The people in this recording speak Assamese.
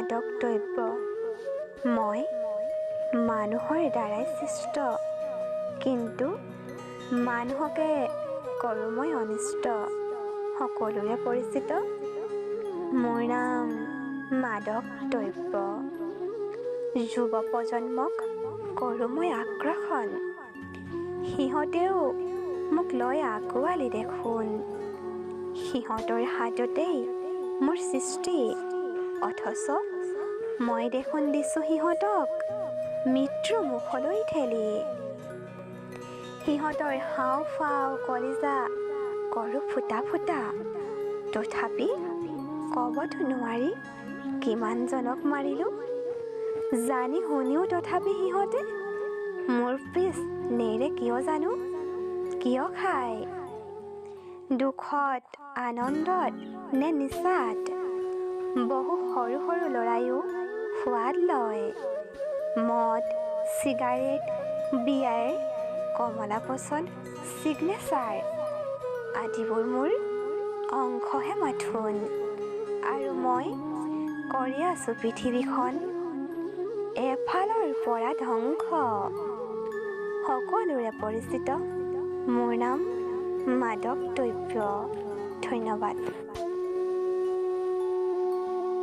মাদক দ্ৰব্য মই মানুহৰ দ্বাৰাই সৃষ্ট, কিন্তু মানুহকে কৰোঁ মই অনিষ্ট। সকলোৰে পৰিচিত মোৰ নাম মাদক দ্ৰব্য। যুৱ প্ৰজন্মক কৰোঁ মই আক্ৰষণ, সিহঁতেও মোক লৈ আঁকোৱালি দেখোন। সিহঁতৰ হাততেই মোৰ সৃষ্টি, অথচ মই দেখোন দিছোঁ সিহঁতক মৃত্যু মুখলৈ ঠেলি। সিহঁতৰ হাওঁফাওঁ কলিজা কৰোঁ ফুটা ফুটা, তথাপি ক'বতো নোৱাৰি কিমানজনক মাৰিলোঁ। জানি শুনিও তথাপি সিহঁতে মোৰ পিছ নেৰে কিয় জানো, কিয় খায়? দুখত, আনন্দত নে নিচাত বহু সৰু সৰু ল'ৰাইও সোৱাদ লয়। মদ, চিগাৰেট, বিয়াৰ, কমলা পচন্দ, ছিগনেচাৰ আদিবোৰ মোৰ অংশহে মাথোন, আৰু মই কৰি আছোঁ পৃথিৱীখন এফালৰ পৰা ধ্বংস। সকলোৰে পৰিচিত মোৰ নাম মাদক দ্ৰব্য। ধন্যবাদ।